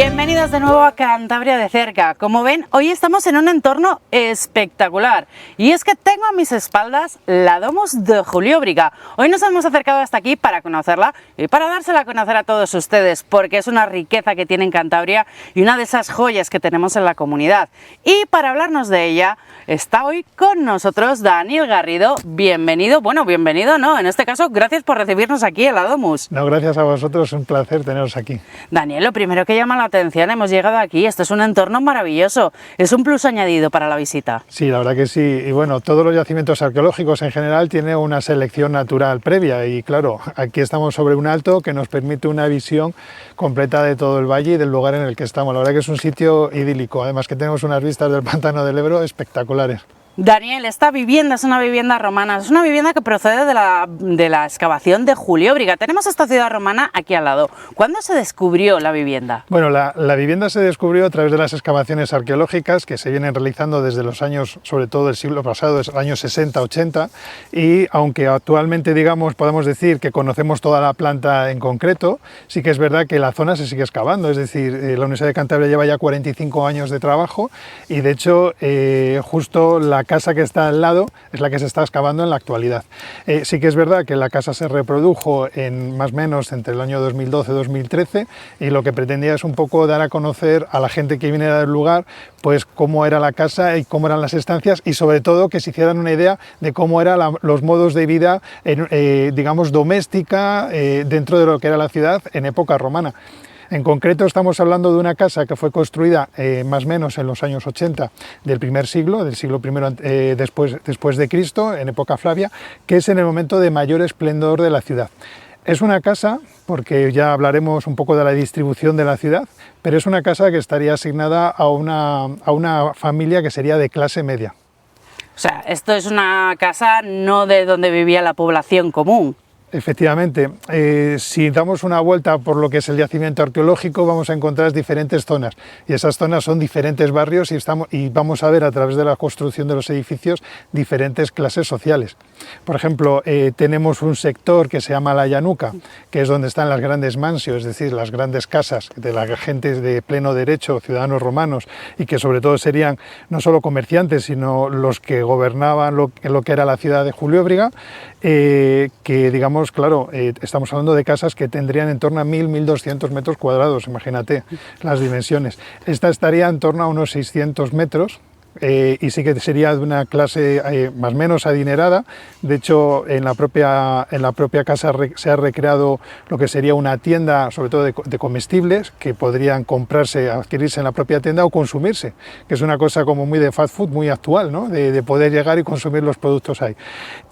Bienvenidos de nuevo a Cantabria de cerca. Como ven, hoy estamos en un entorno espectacular y es que tengo a mis espaldas la Domus de Julióbriga. Hoy nos hemos acercado hasta aquí para conocerla y para dársela a conocer a todos ustedes, porque es una riqueza que tiene en Cantabria y una de esas joyas que tenemos en la comunidad. Y para hablarnos de ella está hoy con nosotros Daniel Garrido. Bienvenido, bueno, bienvenido no, en este caso gracias por recibirnos aquí en la Domus. No, gracias a vosotros, un placer teneros aquí. Daniel, lo primero que llama la atención, hemos llegado aquí, esto es un entorno maravilloso, es un plus añadido para la visita. Sí, la verdad que sí, y bueno, todos los yacimientos arqueológicos en general tienen una selección natural previa y claro, aquí estamos sobre un alto que nos permite una visión completa de todo el valle y del lugar en el que estamos. La verdad que es un sitio idílico, además que tenemos unas vistas del pantano del Ebro espectaculares. Daniel, esta vivienda es una vivienda romana, es una vivienda que procede de la excavación de Julióbriga. Tenemos esta ciudad romana aquí al lado. ¿Cuándo se descubrió la vivienda? Bueno, la vivienda se descubrió a través de las excavaciones arqueológicas que se vienen realizando desde los años, sobre todo del siglo pasado, desde los años 60-80, y aunque actualmente, digamos, podemos decir que conocemos toda la planta en concreto, sí que es verdad que la zona se sigue excavando, es decir, la Universidad de Cantabria lleva ya 45 años de trabajo y de hecho justo la casa que está al lado es la que se está excavando en la actualidad. Sí que es verdad que la casa se reprodujo en más o menos entre el año 2012-2013 y lo que pretendía es un poco dar a conocer a la gente que viniera del lugar pues cómo era la casa y cómo eran las estancias y sobre todo que se hicieran una idea de cómo eran los modos de vida digamos doméstica dentro de lo que era la ciudad en época romana. En concreto estamos hablando de una casa que fue construida más o menos en los años 80 del primer siglo, del siglo I después de Cristo, en época Flavia, que es en el momento de mayor esplendor de la ciudad. Es una casa, porque ya hablaremos un poco de la distribución de la ciudad, pero es una casa que estaría asignada a una familia que sería de clase media. O sea, esto es una casa no de donde vivía la población común. Efectivamente, si damos una vuelta por lo que es el yacimiento arqueológico vamos a encontrar diferentes zonas y esas zonas son diferentes barrios y vamos a ver a través de la construcción de los edificios diferentes clases sociales. Por ejemplo, tenemos un sector que se llama la Llanuca, que es donde están las grandes mansios, es decir, las grandes casas de la gente de pleno derecho, ciudadanos romanos y que sobre todo serían no solo comerciantes sino los que gobernaban lo que era la ciudad de Julióbriga, que digamos claro, estamos hablando de casas que tendrían en torno a 1.000-1.200 metros cuadrados, imagínate las dimensiones. Esta estaría en torno a unos 600 metros y sí que sería de una clase más o menos adinerada. De hecho, en la propia casa se ha recreado lo que sería una tienda, sobre todo de comestibles, que podrían comprarse, adquirirse en la propia tienda o consumirse, que es una cosa como muy de fast food, muy actual, ¿no? De poder llegar y consumir los productos ahí.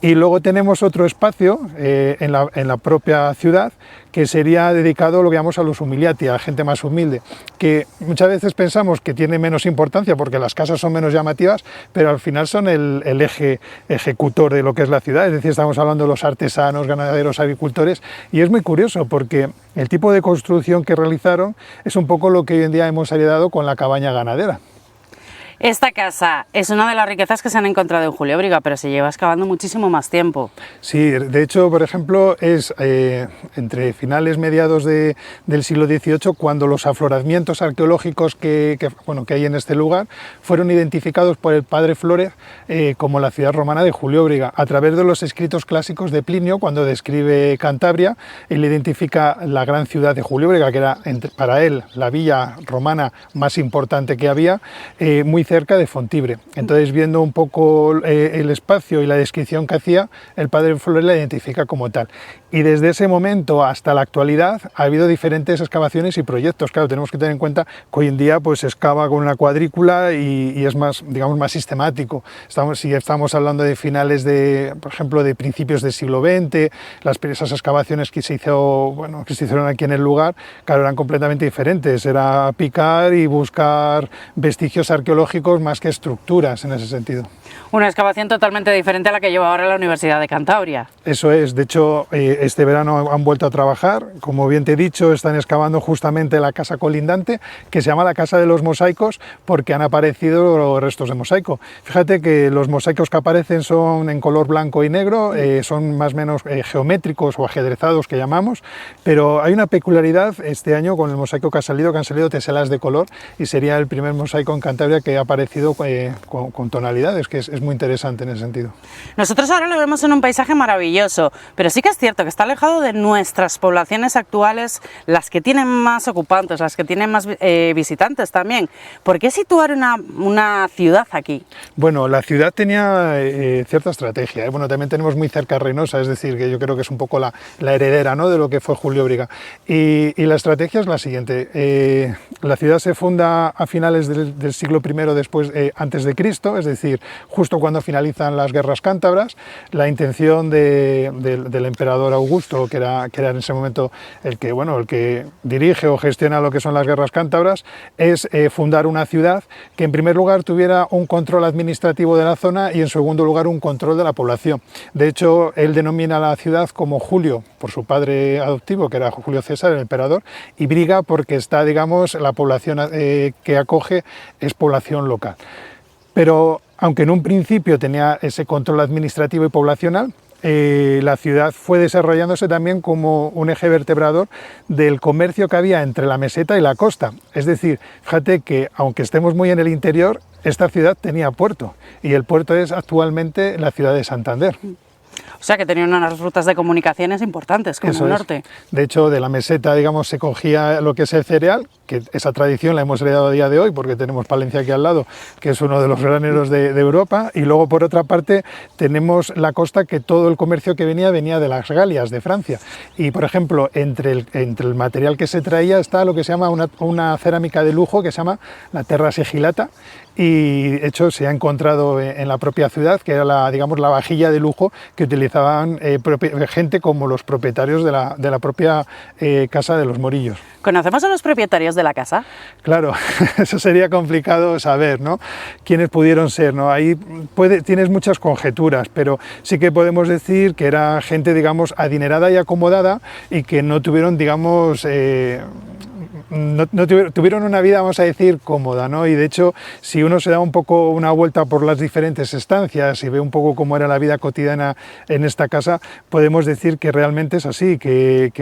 Y luego tenemos otro espacio en la propia ciudad que sería dedicado, lo que llamamos a los humiliati, a la gente más humilde, que muchas veces pensamos que tiene menos importancia porque las casas son menos llamativas, pero al final son el eje ejecutor de lo que es la ciudad, es decir, estamos hablando de los artesanos, ganaderos, agricultores, y es muy curioso porque el tipo de construcción que realizaron es un poco lo que hoy en día hemos heredado con la cabaña ganadera. Esta casa es una de las riquezas que se han encontrado en Julióbriga, pero se lleva excavando muchísimo más tiempo. Sí, de hecho, por ejemplo, es entre finales, mediados del siglo XVIII, cuando los afloramientos arqueológicos que hay en este lugar fueron identificados por el padre Flórez como la ciudad romana de Julióbriga. A través de los escritos clásicos de Plinio, cuando describe Cantabria, él identifica la gran ciudad de Julióbriga, que era para él la villa romana más importante que había, muy cerca de Fontibre. Entonces, viendo un poco el espacio y la descripción que hacía, el padre Flores la identifica como tal. Y desde ese momento hasta la actualidad ha habido diferentes excavaciones y proyectos. Claro, tenemos que tener en cuenta que hoy en día pues, se excava con una cuadrícula y es más, digamos, más sistemático. Si estamos hablando de finales por ejemplo, de principios del siglo XX, esas excavaciones que se hicieron aquí en el lugar, claro, eran completamente diferentes. Era picar y buscar vestigios arqueológicos arqueológicos más que estructuras en ese sentido. Una excavación totalmente diferente a la que lleva ahora la Universidad de Cantabria. Eso es, de hecho este verano han vuelto a trabajar, como bien te he dicho, están excavando justamente la casa colindante, que se llama la Casa de los Mosaicos, porque han aparecido restos de mosaico. Fíjate que los mosaicos que aparecen son en color blanco y negro, son más o menos geométricos o ajedrezados que llamamos, pero hay una peculiaridad este año con el mosaico que han salido teselas de color, y sería el primer mosaico en Cantabria que ha aparecido con tonalidades, que es muy interesante en ese sentido. Nosotros ahora lo vemos en un paisaje maravilloso, pero sí que es cierto que está alejado de nuestras poblaciones actuales, las que tienen más ocupantes, las que tienen más visitantes también. ¿Por qué situar una ciudad aquí? Bueno, la ciudad tenía cierta estrategia, Bueno, también tenemos muy cerca Reynosa, es decir, que yo creo que es un poco la heredera, ¿no?, de lo que fue Julióbriga. Y la estrategia es la siguiente: la ciudad se funda a finales del siglo I antes de Cristo, es decir, justo cuando finalizan las guerras cántabras. La intención del emperador Augusto, que era en ese momento el que dirige o gestiona lo que son las guerras cántabras, es fundar una ciudad que en primer lugar tuviera un control administrativo de la zona y en segundo lugar un control de la población. De hecho, él denomina la ciudad como Julio, por su padre adoptivo, que era Julio César, el emperador, y Briga porque está, digamos, la población que acoge es población local. Pero aunque en un principio tenía ese control administrativo y poblacional, la ciudad fue desarrollándose también como un eje vertebrador del comercio que había entre la meseta y la costa. Es decir, fíjate que aunque estemos muy en el interior, esta ciudad tenía puerto, y el puerto es actualmente la ciudad de Santander. O sea que tenía unas rutas de comunicaciones importantes con el norte. De hecho, de la meseta, digamos, se cogía lo que es el cereal, que esa tradición la hemos heredado a día de hoy porque tenemos Palencia aquí al lado, que es uno de los graneros de Europa, y luego por otra parte tenemos la costa, que todo el comercio que venía de las Galias, de Francia. Y por ejemplo, entre el material que se traía está lo que se llama una cerámica de lujo que se llama la terra sigillata, y de hecho se ha encontrado en la propia ciudad, que era la vajilla de lujo que utilizaban gente como los propietarios de la propia casa de los Morillos. ¿Conocemos a los propietarios de la casa? Claro, eso sería complicado saber, ¿no?, quiénes pudieron ser, ¿no? Ahí tienes muchas conjeturas, pero sí que podemos decir que era gente, digamos, adinerada y acomodada, y que no tuvieron, digamos, tuvieron una vida, vamos a decir, cómoda, ¿no? Y de hecho, si uno se da un poco una vuelta por las diferentes estancias y ve un poco cómo era la vida cotidiana en esta casa, podemos decir que realmente es así, que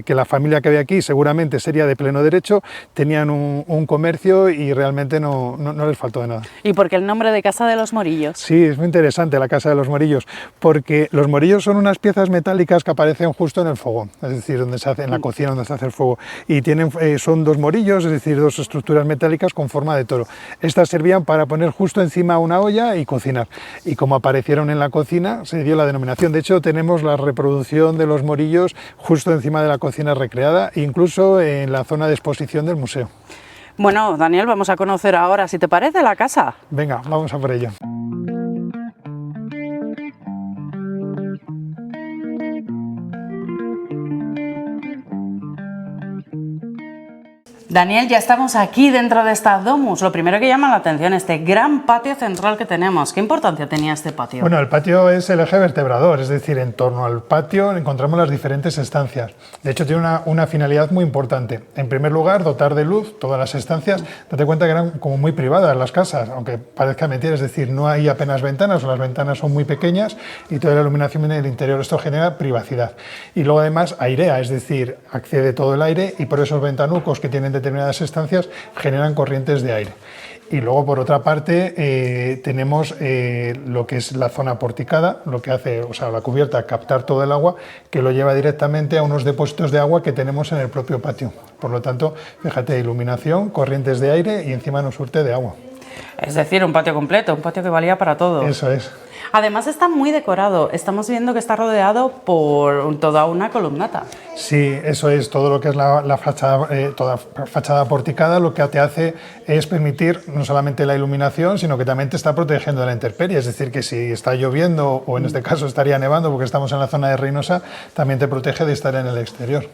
la familia que había aquí seguramente sería de pleno derecho, tenían un comercio y realmente no les faltó de nada. ¿Y por qué el nombre de Casa de los Morillos? Sí, es muy interesante la Casa de los Morillos, porque los morillos son unas piezas metálicas que aparecen justo en el fogón, es decir, en la cocina donde se hace el fuego, y son dos morillos, es decir, dos estructuras metálicas con forma de toro. Estas servían para poner justo encima una olla y cocinar, y como aparecieron en la cocina se dio la denominación. De hecho, tenemos la reproducción de los morillos justo encima de la cocina recreada, incluso en la zona de exposición del museo. Bueno, Daniel, vamos a conocer ahora, si te parece, la casa. Venga, vamos a por ello. Daniel, ya estamos aquí dentro de esta domus. Lo primero que llama la atención es este gran patio central que tenemos. ¿Qué importancia tenía este patio? Bueno, el patio es el eje vertebrador, es decir, en torno al patio encontramos las diferentes estancias. De hecho, tiene una finalidad muy importante. En primer lugar, dotar de luz todas las estancias. Date cuenta que eran como muy privadas las casas, aunque parezca mentira, es decir, no hay apenas ventanas, o las ventanas son muy pequeñas y toda la iluminación viene del interior. Esto genera privacidad. Y luego además airea, es decir, accede todo el aire, y por esos ventanucos que tienen determinadas estancias generan corrientes de aire. Y luego, por otra parte, tenemos lo que es la zona porticada, lo que hace, la cubierta, captar todo el agua, que lo lleva directamente a unos depósitos de agua que tenemos en el propio patio. Por lo tanto, fíjate, iluminación, corrientes de aire, y encima nos surte de agua. Es decir, un patio completo, un patio que valía para todo. Eso es. Además está muy decorado, estamos viendo que está rodeado por toda una columnata. Sí, eso es, todo lo que es la fachada, toda fachada porticada, lo que te hace es permitir no solamente la iluminación, sino que también te está protegiendo de la intemperie, es decir, que si está lloviendo, o en este caso estaría nevando porque estamos en la zona de Reynosa, también te protege de estar en el exterior.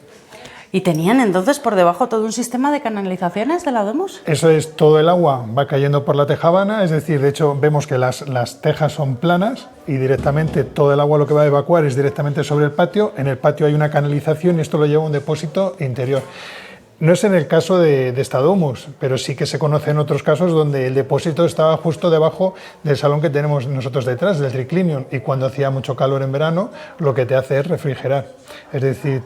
¿Y tenían entonces por debajo todo un sistema de canalizaciones de la Domus? Eso es, todo el agua va cayendo por la tejabana, es decir, de hecho vemos que las tejas son planas y directamente todo el agua lo que va a evacuar es directamente sobre el patio. En el patio hay una canalización y esto lo lleva a un depósito interior. No es en el caso de esta Domus, pero sí que se conocen otros casos donde el depósito estaba justo debajo del salón que tenemos nosotros detrás, del triclinium, y cuando hacía mucho calor en verano, lo que te hace es refrigerar. Es decir,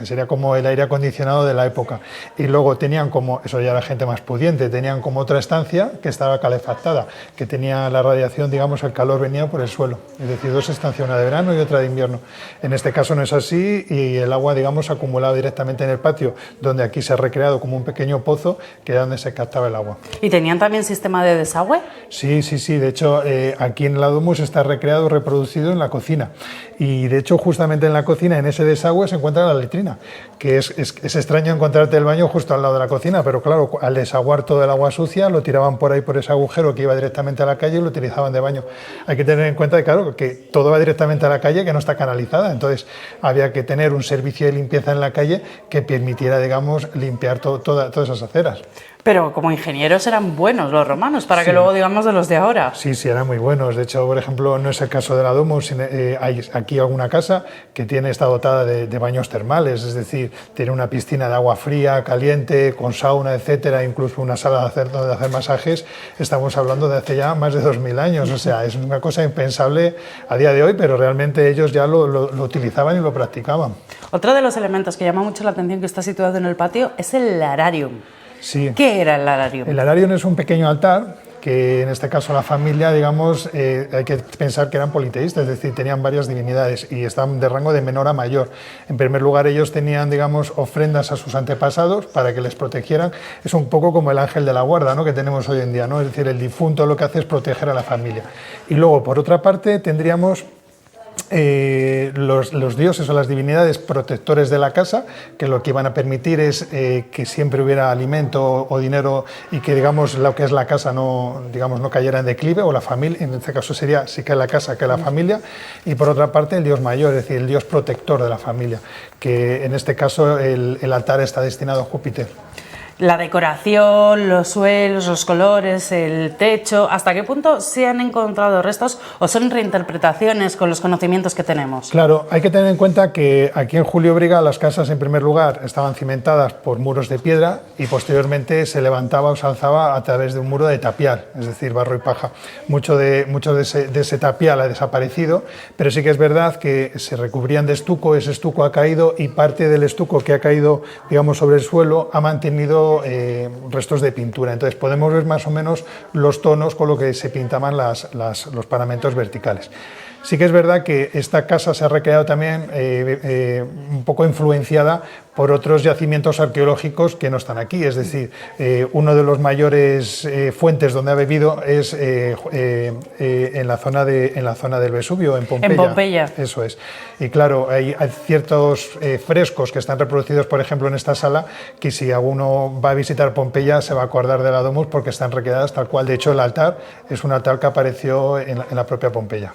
sería como el aire acondicionado de la época. Y luego tenían como, eso ya la gente más pudiente, tenían como otra estancia que estaba calefactada, que tenía la radiación, digamos, el calor venía por el suelo. Es decir, dos estancias, una de verano y otra de invierno. En este caso no es así y el agua, digamos, acumulaba directamente en el patio, donde aquí se ha recreado como un pequeño pozo que era donde se captaba el agua. ¿Y tenían también sistema de desagüe? Sí. De hecho, aquí en la Domus está recreado, reproducido en la cocina. Y de hecho, justamente en la cocina, en ese desagüe, se encuentra la letrina, que es extraño encontrarte el baño justo al lado de la cocina, pero claro, al desaguar todo el agua sucia, lo tiraban por ahí, por ese agujero que iba directamente a la calle y lo utilizaban de baño. Hay que tener en cuenta que, claro, que todo va directamente a la calle, que no está canalizada, entonces había que tener un servicio de limpieza en la calle que permitiera, digamos, limpiar todas esas aceras. Pero como ingenieros eran buenos los romanos, para que luego digamos de los de ahora. Sí, eran muy buenos. De hecho, por ejemplo, no es el caso de la Domus. Hay aquí alguna casa que está dotada de baños termales, es decir, tiene una piscina de agua fría, caliente, con sauna, etcétera, incluso una sala donde hacer masajes. Estamos hablando de hace ya más de 2000 años, o sea, es una cosa impensable a día de hoy, pero realmente ellos ya lo utilizaban y lo practicaban. Otro de los elementos que llama mucho la atención que está situado en el patio es el lararium. Sí. ¿Qué era el lararium? El lararium es un pequeño altar que en este caso la familia, digamos, hay que pensar que eran politeístas, es decir, tenían varias divinidades y estaban de rango de menor a mayor. En primer lugar, ellos tenían, digamos, ofrendas a sus antepasados para que les protegieran. Es un poco como el ángel de la guarda, ¿no?, que tenemos hoy en día, ¿no? Es decir, el difunto lo que hace es proteger a la familia. Y luego, por otra parte, tendríamos los dioses o las divinidades protectores de la casa, que lo que iban a permitir es que siempre hubiera alimento o dinero y que, digamos, lo que es la casa no cayera en declive, o la familia, en este caso sería sí que la casa que la familia. Y por otra parte el dios mayor, es decir, el dios protector de la familia, que en este caso el altar está destinado a Júpiter. La decoración, los suelos, los colores, el techo, ¿hasta qué punto se han encontrado restos o son reinterpretaciones con los conocimientos que tenemos? Claro, hay que tener en cuenta que aquí en Julio Briga las casas en primer lugar estaban cimentadas por muros de piedra y posteriormente se levantaba o se alzaba a través de un muro de tapial, es decir, barro y paja. Mucho de ese tapial ha desaparecido, pero sí que es verdad que se recubrían de estuco, ese estuco ha caído y parte del estuco que ha caído, digamos, sobre el suelo ha mantenido restos de pintura. Entonces podemos ver más o menos los tonos con los que se pintaban los paramentos verticales. Sí que es verdad que esta casa se ha recreado también un poco influenciada por otros yacimientos arqueológicos que no están aquí, es decir, uno de los mayores fuentes donde ha bebido es en la zona del Vesubio, en Pompeya. En Pompeya. Eso es. Y claro, hay ciertos frescos que están reproducidos, por ejemplo, en esta sala, que si alguno va a visitar Pompeya se va a acordar de la Domus porque están recreadas tal cual. De hecho, el altar es un altar que apareció en la propia Pompeya.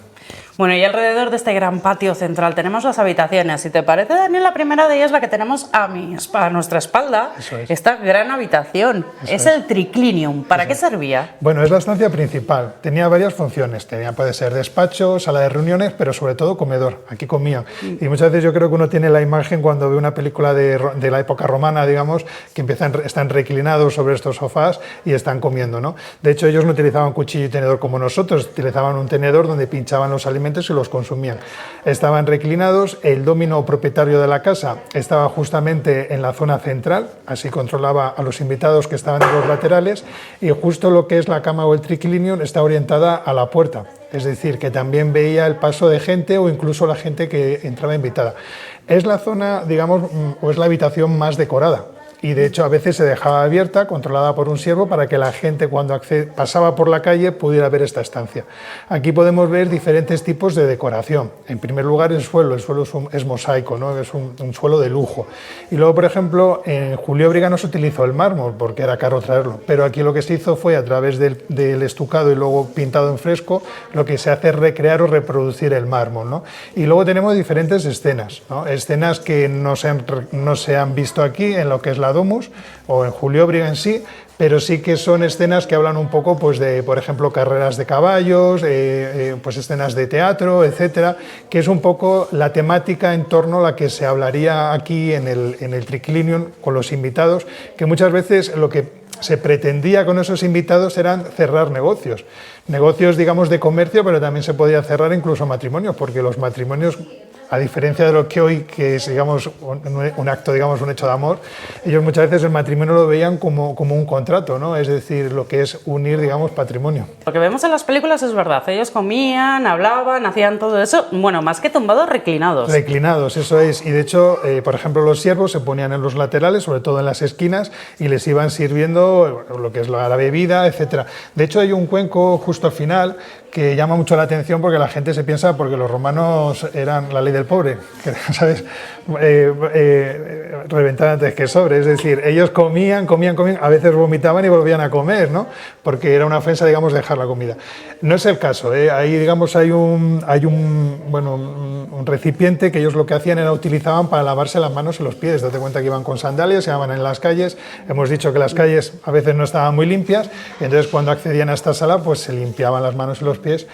Bueno, y alrededor de este gran patio central tenemos las habitaciones. Si te parece, Daniel, la primera de ellas, la que tenemos a nuestra espalda, esta gran habitación. Es el triclinium. ¿Para qué servía? Bueno, es la estancia principal. Tenía varias funciones. Puede ser despacho, sala de reuniones, pero sobre todo comedor. Aquí comían. Y muchas veces yo creo que uno tiene la imagen cuando ve una película de la época romana, digamos, que están reclinados sobre estos sofás y están comiendo, ¿no? De hecho, ellos no utilizaban cuchillo y tenedor como nosotros, utilizaban un tenedor donde pinchaban los alimentos y los consumían. Estaban reclinados, el domino propietario de la casa estaba justamente en la zona central, así controlaba a los invitados que estaban en los laterales, y justo lo que es la cama o el triclinium está orientada a la puerta, es decir, que también veía el paso de gente o incluso la gente que entraba invitada. Es la zona, digamos, o es la habitación más decorada. y de hecho a veces se dejaba abierta, controlada por un siervo, para que la gente cuando pasaba por la calle pudiera ver esta estancia. Aquí podemos ver diferentes tipos de decoración. En primer lugar el suelo es mosaico, ¿no? Es un suelo de lujo. Y luego, por ejemplo, en Julióbriga no se utilizó el mármol porque era caro traerlo, pero aquí lo que se hizo fue, a través del estucado y luego pintado en fresco, lo que se hace es recrear o reproducir el mármol, ¿no? Y luego tenemos diferentes escenas, ¿no? Escenas que no se han visto aquí en lo que es la Domus o en Julióbriga en sí, pero sí que son escenas que hablan un poco, pues, de, por ejemplo, carreras de caballos, pues escenas de teatro, etcétera, que es un poco la temática en torno a la que se hablaría aquí en el Triclinium con los invitados, que muchas veces lo que se pretendía con esos invitados eran cerrar negocios, digamos, de comercio, pero también se podía cerrar incluso matrimonios, porque los matrimonios, a diferencia de lo que hoy, que es, digamos, un acto, digamos, un hecho de amor, ellos muchas veces el matrimonio lo veían como un contrato, ¿no? Es decir, lo que es unir, digamos, patrimonio. Lo que vemos en las películas es verdad, ellos comían, hablaban, hacían todo eso, bueno, más que tumbados, reclinados. Reclinados, eso es, y de hecho, por ejemplo, los siervos se ponían en los laterales, sobre todo en las esquinas, y les iban sirviendo lo que es la bebida, etcétera. De hecho, hay un cuenco justo al final que llama mucho la atención, porque la gente se piensa, porque los romanos eran la ley del pobre, que, ¿sabes? Reventar antes que sobre, es decir, ellos comían, a veces vomitaban y volvían a comer, ¿no? Porque era una ofensa, digamos, dejar la comida. No es el caso, ahí, digamos, hay un recipiente que ellos lo que hacían era utilizaban para lavarse las manos y los pies. Date cuenta que iban con sandalias, se iban en las calles, hemos dicho que las calles a veces no estaban muy limpias, y entonces cuando accedían a esta sala, pues se limpiaban las manos y los pies,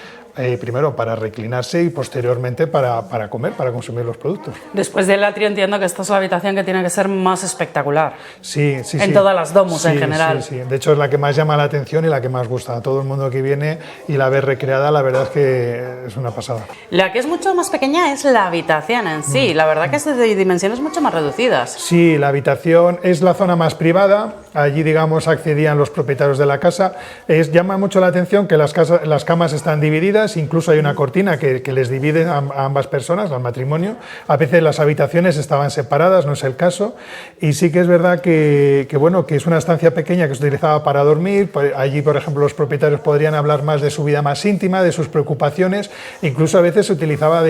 primero para reclinarse y posteriormente para comer, para consumir los productos. Después del atrio entiendo que esta es la habitación que tiene que ser más espectacular. Sí. En todas las domus en general. Sí. De hecho es la que más llama la atención y la que más gusta a todo el mundo que viene, y la ve recreada, la verdad es que es una pasada. La que es mucho más pequeña es la habitación en sí, la verdad que es de dimensiones mucho más reducidas. Sí, la habitación es la zona más privada, allí, digamos, accedían los propietarios de la casa. Llama mucho la atención que las camas están divididas, incluso hay una cortina que les divide a ambas personas, al matrimonio. A veces las habitaciones estaban separadas, no es el caso, y sí que es verdad que es una estancia pequeña que se utilizaba para dormir. Allí, por ejemplo, los propietarios podrían hablar más de su vida más íntima, de sus preocupaciones, incluso a veces se utilizaba,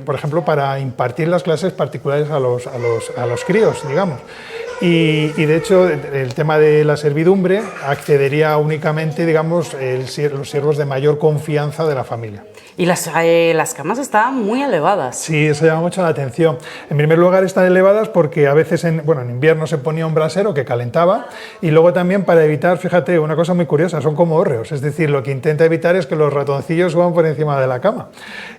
por ejemplo, para impartir las clases particulares a los críos, digamos. Y de hecho, el tema de la servidumbre accedería únicamente, digamos, los siervos de mayor confianza de la familia. Y las camas estaban muy elevadas. Sí, eso llama mucho la atención. En primer lugar, están elevadas porque a veces en invierno se ponía un brasero que calentaba, y luego también para evitar, fíjate, una cosa muy curiosa, son como hórreos, es decir, lo que intenta evitar es que los ratoncillos suban por encima de la cama.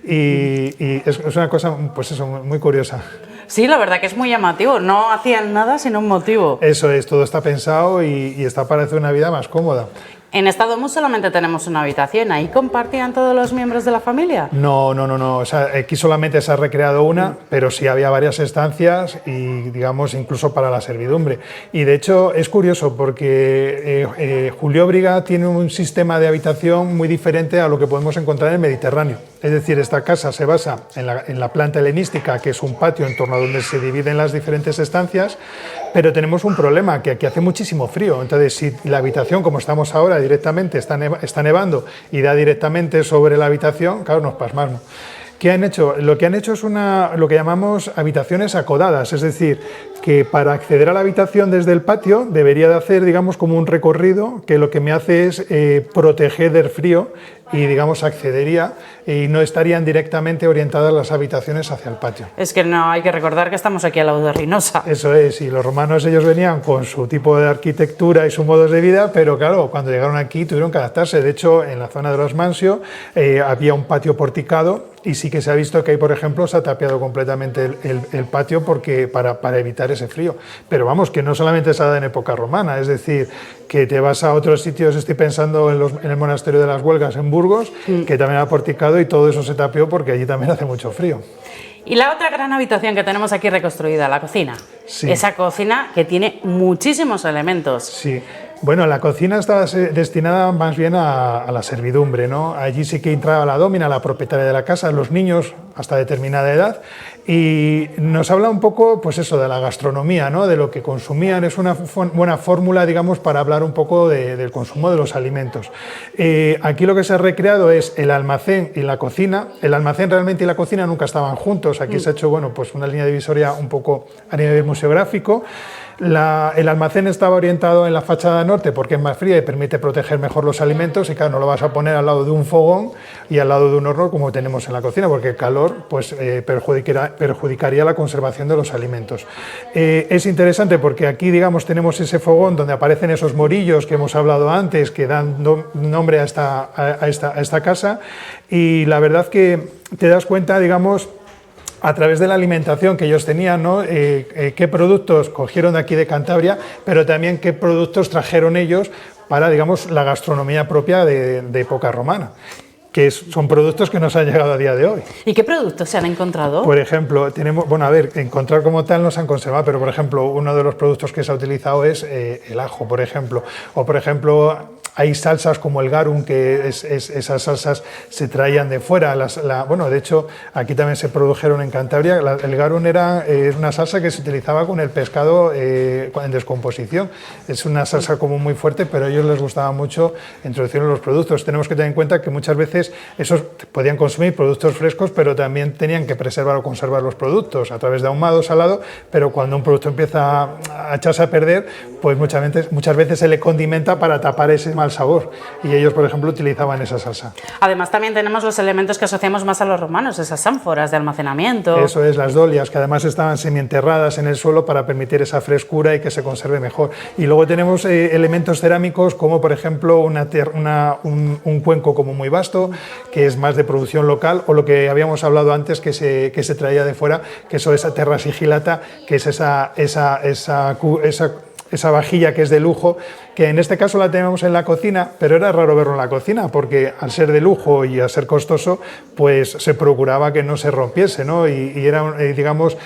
Y es una cosa, pues eso, muy curiosa. Sí, la verdad que es muy llamativo, no hacían nada sin un motivo. Eso es, todo está pensado y está para hacer una vida más cómoda. En esta domus solamente tenemos una habitación, ¿ahí compartían todos los miembros de la familia? No, o sea, aquí solamente se ha recreado una, pero sí había varias estancias y, digamos, incluso para la servidumbre. Y de hecho es curioso porque Julióbriga tiene un sistema de habitación muy diferente a lo que podemos encontrar en el Mediterráneo. Es decir, esta casa se basa en la planta helenística, que es un patio en torno a donde se dividen las diferentes estancias, pero tenemos un problema, que aquí hace muchísimo frío. Entonces, si la habitación, como estamos ahora, directamente está nevando y da directamente sobre la habitación, claro, nos pasmamos. ¿Qué han hecho? Lo que han hecho es lo que llamamos habitaciones acodadas, es decir, que para acceder a la habitación desde el patio debería de hacer, digamos, como un recorrido que lo que me hace es proteger del frío y, digamos, accedería y no estarían directamente orientadas las habitaciones hacia el patio. Es que no, hay que recordar que estamos aquí al lado de Reynosa. Eso es, y los romanos, ellos venían con su tipo de arquitectura y sus modos de vida, pero claro, cuando llegaron aquí tuvieron que adaptarse. De hecho, en la zona de los Mansio había un patio porticado, y sí que se ha visto que ahí, por ejemplo, se ha tapiado completamente el patio para evitar ese frío. Pero vamos, que no solamente se ha dado en época romana, es decir, que te vas a otros sitios, estoy pensando en el monasterio de las Huelgas en Burgos, que también ha porticado, y todo eso se tapió porque allí también hace mucho frío. Y la otra gran habitación que tenemos aquí reconstruida, la cocina. Sí. Esa cocina que tiene muchísimos elementos. Sí. Bueno, la cocina estaba destinada más bien a la servidumbre, ¿no? Allí sí que entraba la domina, la propietaria de la casa, los niños hasta determinada edad, y nos habla un poco, pues eso, de la gastronomía, ¿no? De lo que consumían. Es una buena fórmula, digamos, para hablar un poco del consumo de los alimentos. Aquí lo que se ha recreado es el almacén y la cocina. El almacén realmente y la cocina nunca estaban juntos. Aquí se ha hecho, bueno, pues una línea divisoria un poco a nivel museográfico. El almacén estaba orientado en la fachada norte porque es más fría y permite proteger mejor los alimentos, y claro, no lo vas a poner al lado de un fogón y al lado de un horno como tenemos en la cocina, porque el calor pues, perjudicaría la conservación de los alimentos. Es interesante porque aquí, digamos, tenemos ese fogón donde aparecen esos morillos que hemos hablado antes, que dan nombre a esta casa, y la verdad que te das cuenta, digamos, a través de la alimentación que ellos tenían, ¿no? Qué productos cogieron de aquí de Cantabria, pero también qué productos trajeron ellos para, digamos, la gastronomía propia de época romana, que son productos que nos han llegado a día de hoy. ¿Y qué productos se han encontrado? Por ejemplo, tenemos, bueno, a ver, encontrar como tal no se han conservado, pero por ejemplo, uno de los productos que se ha utilizado es el ajo, por ejemplo, o por ejemplo, hay salsas como el garum, que esas salsas se traían de fuera. Bueno, de hecho, aquí también se produjeron en Cantabria. El garum es una salsa que se utilizaba con el pescado en descomposición. Es una salsa como muy fuerte, pero a ellos les gustaba mucho introducirlo en los productos. Tenemos que tener en cuenta que muchas veces esos podían consumir productos frescos, pero también tenían que preservar o conservar los productos a través de ahumado, salado, pero cuando un producto empieza a echarse a perder, pues muchas veces se le condimenta para tapar ese mal sabor, y ellos, por ejemplo, utilizaban esa salsa. Además, también tenemos los elementos que asociamos más a los romanos, esas ánforas de almacenamiento. Eso es, las dolias, que además estaban semienterradas en el suelo para permitir esa frescura y que se conserve mejor. Y luego tenemos elementos cerámicos como, por ejemplo, un cuenco como muy vasto, que es más de producción local, o lo que habíamos hablado antes, que se traía de fuera, que eso es terra sigillata, que es esa vajilla que es de lujo, que en este caso la tenemos en la cocina, pero era raro verlo en la cocina, porque al ser de lujo y al ser costoso, pues se procuraba que no se rompiese, ¿no? Y era, digamos,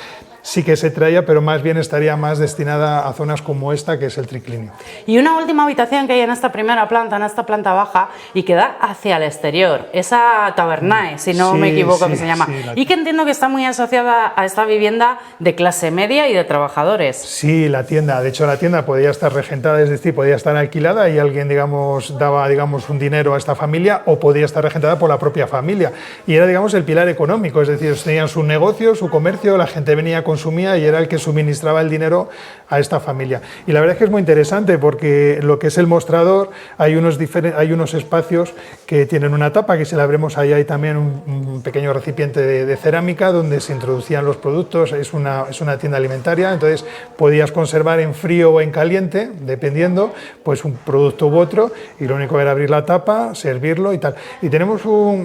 sí que se traía, pero más bien estaría más destinada a zonas como esta, que es el triclinio. Y una última habitación que hay en esta primera planta, en esta planta baja, y que da hacia el exterior, esa tabernae, si no me equivoco, que se llama, y que entiendo que está muy asociada a esta vivienda de clase media y de trabajadores. Sí, la tienda, de hecho la tienda podía estar regentada, es decir, podía estar alquilada y alguien, digamos, daba, digamos, un dinero a esta familia, o podía estar regentada por la propia familia, y era, digamos, el pilar económico, es decir, tenían su negocio, su comercio, la gente venía, consumía y era el que suministraba el dinero a esta familia. Y la verdad es que es muy interesante, porque lo que es el mostrador, hay unos espacios que tienen una tapa, que si la abrimos ahí hay también un pequeño recipiente de cerámica donde se introducían los productos. Es una tienda alimentaria, entonces podías conservar en frío o en caliente, dependiendo, pues un producto u otro, y lo único era abrir la tapa, servirlo y tal. Y tenemos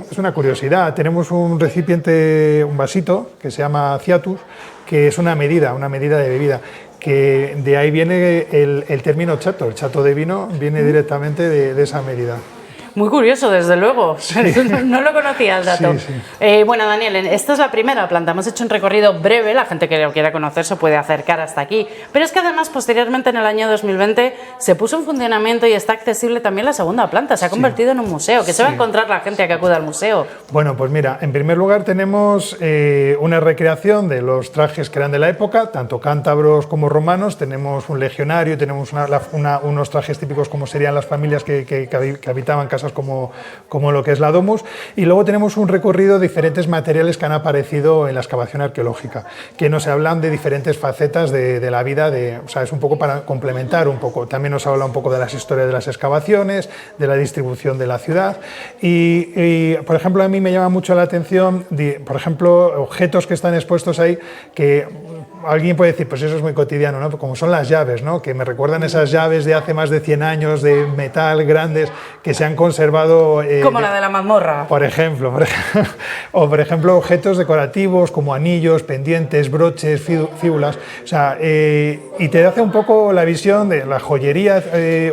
es una curiosidad, tenemos un recipiente, un vasito que se llama ciatus, que es una medida de bebida, que de ahí viene el término chato. El chato de vino viene directamente de esa medida. Muy curioso, desde luego. Sí. No lo conocía el dato. Sí, sí. Bueno, Daniel, esta es la primera planta. Hemos hecho un recorrido breve, la gente que lo quiera conocer se puede acercar hasta aquí. Pero es que además, posteriormente, en el año 2020, se puso en funcionamiento y está accesible también la segunda planta. Se ha convertido en un museo. ¿Qué se va a encontrar la gente que acude al museo? Bueno, pues mira, en primer lugar tenemos una recreación de los trajes que eran de la época, tanto cántabros como romanos. Tenemos un legionario, tenemos unos trajes típicos como serían las familias que habitaban casas como lo que es la Domus, y luego tenemos un recorrido de diferentes materiales que han aparecido en la excavación arqueológica, que nos hablan de diferentes facetas de la vida, o sea, es un poco para complementar un poco. También nos habla un poco de las historias de las excavaciones, de la distribución de la ciudad, y por ejemplo, a mí me llama mucho la atención, por ejemplo, objetos que están expuestos ahí, que alguien puede decir, pues eso es muy cotidiano, ¿no? Como son las llaves, ¿no? Que me recuerdan esas llaves de hace más de 100 años, de metal, grandes, que se han conservado... como la de la mazmorra. Por ejemplo, o por ejemplo objetos decorativos como anillos, pendientes, broches, fíbulas, o sea, y te hace un poco la visión de la joyería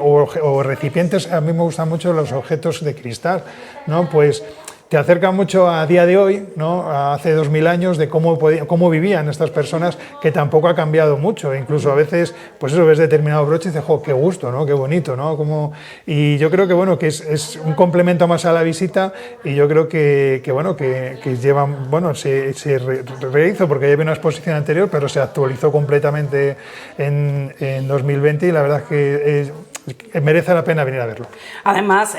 o recipientes. A mí me gustan mucho los objetos de cristal, ¿no? Pues te acerca mucho a día de hoy, ¿no? A hace 2000 años, de cómo vivían estas personas, que tampoco ha cambiado mucho. Incluso a veces, pues eso, ves determinados broches y dices, jo, qué gusto, ¿no? Qué bonito, ¿no? Y yo creo que, bueno, que es un complemento más a la visita, y yo creo que llevan, bueno, se rehizo porque ya había una exposición anterior, pero se actualizó completamente en 2020, y la verdad es que merece la pena venir a verlo. Además,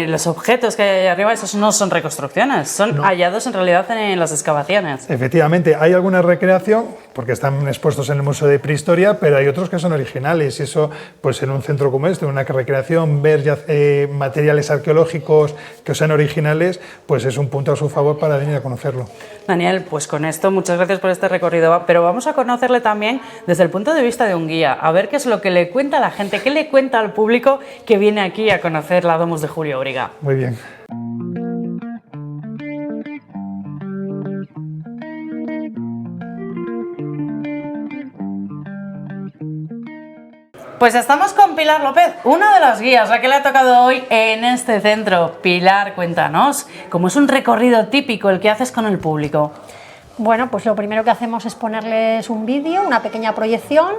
los objetos que hay ahí arriba, esos no son reconstrucciones, son hallados en realidad en las excavaciones. Efectivamente, hay alguna recreación, porque están expuestos en el Museo de Prehistoria, pero hay otros que son originales, y eso, pues en un centro como este, una recreación, ver materiales arqueológicos que sean originales, pues es un punto a su favor para venir a conocerlo. Daniel, pues con esto, muchas gracias por este recorrido, pero vamos a conocerle también desde el punto de vista de un guía, a ver qué es lo que le cuenta a la gente, qué le cuenta al público que viene aquí a conocer la Domus de Julio Óbriga. Muy bien. Pues estamos con Pilar López, una de las guías, la que le ha tocado hoy en este centro. Pilar, cuéntanos, ¿cómo es un recorrido típico el que haces con el público? Bueno, pues lo primero que hacemos es ponerles un vídeo, una pequeña proyección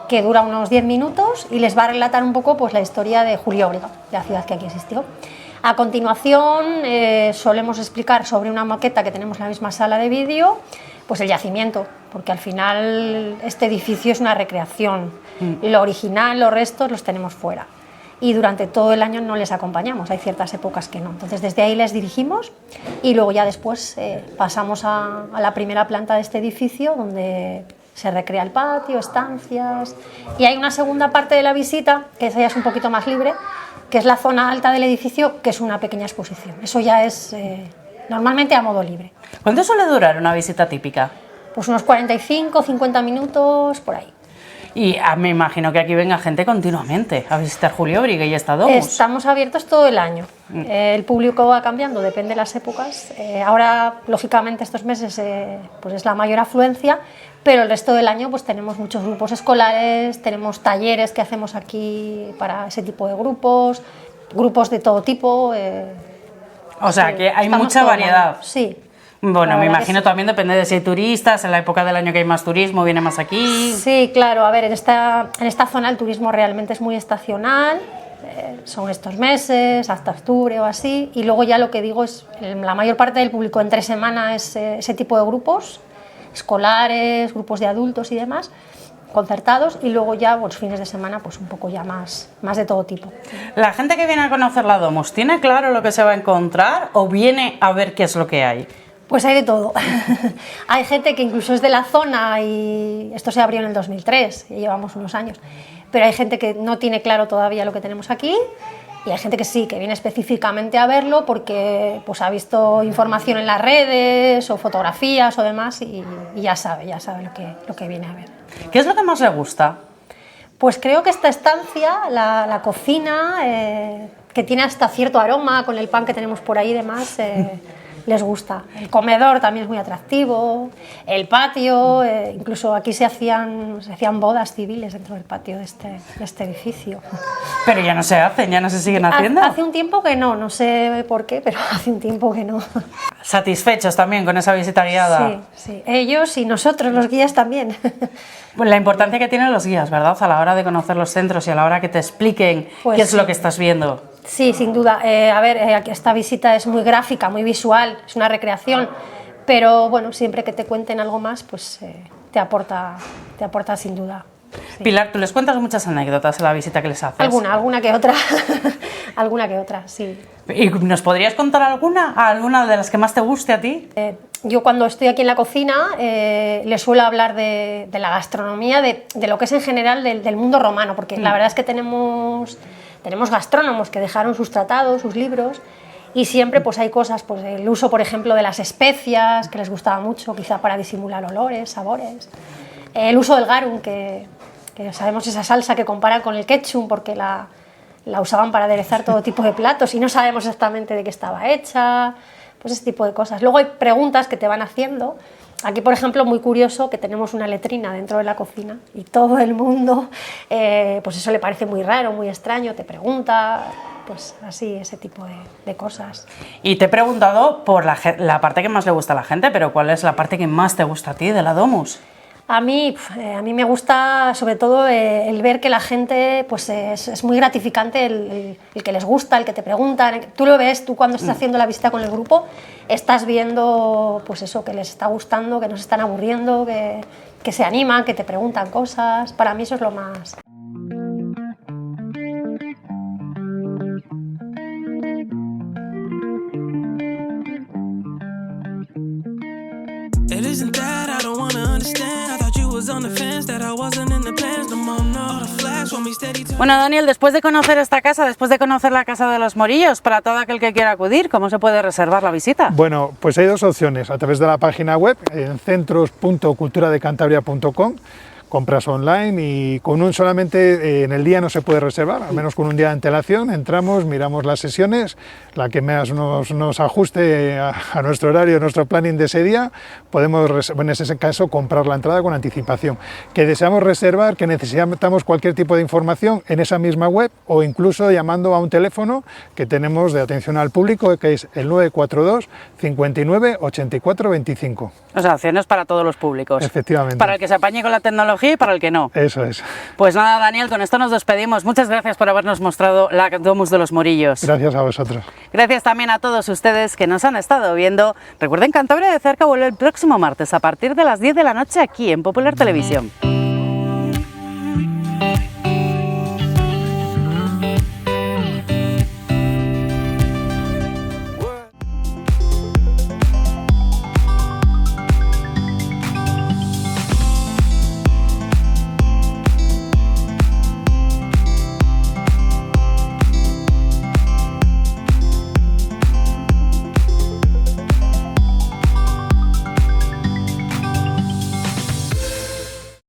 que dura unos 10 minutos y les va a relatar un poco pues la historia de Julio Óbriga, de la ciudad que aquí existió. A continuación solemos explicar sobre una maqueta que tenemos en la misma sala de vídeo, pues el yacimiento, porque al final este edificio es una recreación. Lo original, los restos los tenemos fuera. Y durante todo el año no les acompañamos, hay ciertas épocas que no. Entonces desde ahí les dirigimos y luego ya después pasamos a la primera planta de este edificio, donde se recrea el patio, estancias, y hay una segunda parte de la visita, que esa ya es un poquito más libre, que es la zona alta del edificio, que es una pequeña exposición. Eso ya es normalmente a modo libre. ¿Cuánto suele durar una visita típica? Pues unos 45, 50 minutos, por ahí. Y me imagino que aquí venga gente continuamente a visitar Julio Óbriga y esta Domus. Estamos abiertos todo el año. El público va cambiando, depende de las épocas. Ahora, lógicamente, estos meses pues es la mayor afluencia, pero el resto del año pues tenemos muchos grupos escolares, tenemos talleres que hacemos aquí para ese tipo de grupos, grupos de todo tipo. O sea, que hay mucha variedad. Sí. Bueno, me imagino sí. También depende de si hay turistas, en la época del año que hay más turismo, viene más aquí. Sí, claro, a ver, en esta zona el turismo realmente es muy estacional, son estos meses, hasta octubre o así, y luego ya lo que digo es, la mayor parte del público entre semana es ese tipo de grupos, escolares, grupos de adultos y demás, concertados, y luego ya los fines de semana pues un poco ya más de todo tipo. ¿La gente que viene a conocer la Domus tiene claro lo que se va a encontrar o viene a ver qué es lo que hay? Pues hay de todo. Hay gente que incluso es de la zona, y esto se abrió en el 2003, y llevamos unos años, pero hay gente que no tiene claro todavía lo que tenemos aquí, y hay gente que sí, que viene específicamente a verlo porque pues ha visto información en las redes o fotografías o demás, y ya sabe lo que viene a ver. ¿Qué es lo que más le gusta? Pues creo que esta estancia, la cocina, que tiene hasta cierto aroma con el pan que tenemos por ahí y demás, les gusta. El comedor también es muy atractivo, el patio, incluso aquí se hacían bodas civiles dentro del patio de este edificio. Pero ya no se hacen, ya no se siguen haciendo. Hace un tiempo que no sé por qué, pero hace un tiempo que no. ¿Satisfechos también con esa visita guiada? Sí, ellos y nosotros, los guías también. Pues la importancia que tienen los guías, ¿verdad? A la hora de conocer los centros y a la hora que te expliquen pues qué es lo que estás viendo. Sí, sin duda. A ver, esta visita es muy gráfica, muy visual, es una recreación, pero bueno, siempre que te cuenten algo más, pues te aporta sin duda. Sí. Pilar, tú les cuentas muchas anécdotas en la visita que les haces. Alguna que otra, alguna que otra, sí. ¿Y nos podrías contar alguna de las que más te guste a ti? Yo cuando estoy aquí en la cocina les suelo hablar de la gastronomía, de lo que es en general del mundo romano, porque la verdad es que tenemos gastrónomos que dejaron sus tratados, sus libros, y siempre pues hay cosas, pues el uso, por ejemplo, de las especias, que les gustaba mucho, quizá para disimular olores, sabores. El uso del garum, que sabemos esa salsa que comparan con el ketchup, porque la usaban para aderezar todo tipo de platos y no sabemos exactamente de qué estaba hecha, pues ese tipo de cosas. Luego hay preguntas que te van haciendo. Aquí, por ejemplo, muy curioso que tenemos una letrina dentro de la cocina y todo el mundo, pues eso le parece muy raro, muy extraño, te pregunta, pues así, ese tipo de cosas. Y te he preguntado por la parte que más le gusta a la gente, pero ¿cuál es la parte que más te gusta a ti de la Domus? A mí me gusta sobre todo el ver que la gente, pues es muy gratificante el que les gusta, el que te preguntan. Tú lo ves, tú cuando estás haciendo la visita con el grupo, estás viendo pues eso, que les está gustando, que no se están aburriendo, que se animan, que te preguntan cosas. Para mí eso es lo más. It isn't that I don't wanna understand. I thought you was on the fence, that I wasn't in the plans no more. No, the flash want me steady to... Bueno, Daniel, después de conocer esta casa, después de conocer la Casa de los Morillos, para todo aquel que quiera acudir, ¿cómo se puede reservar la visita? Bueno, pues hay dos opciones, a través de la página web, en centros.culturadecantabria.com, compras online y con un solamente en el día no se puede reservar, al menos con un día de antelación, entramos, miramos las sesiones, la que más nos ajuste a nuestro horario, nuestro planning de ese día, podemos en ese caso comprar la entrada con anticipación. Que deseamos reservar, que necesitamos cualquier tipo de información en esa misma web o incluso llamando a un teléfono que tenemos de atención al público, que es el 942 59 84 25. O sea, opciones para todos los públicos. Efectivamente. Para el que se apañe con la tecnología y para el que no. Eso es. Pues nada, Daniel, con esto nos despedimos. Muchas gracias por habernos mostrado la Domus de los Morillos. Gracias a vosotros. Gracias también a todos ustedes que nos han estado viendo. Recuerden, Cantabria de Cerca vuelve el próximo martes a partir de las 10 de la noche aquí en Popular Televisión.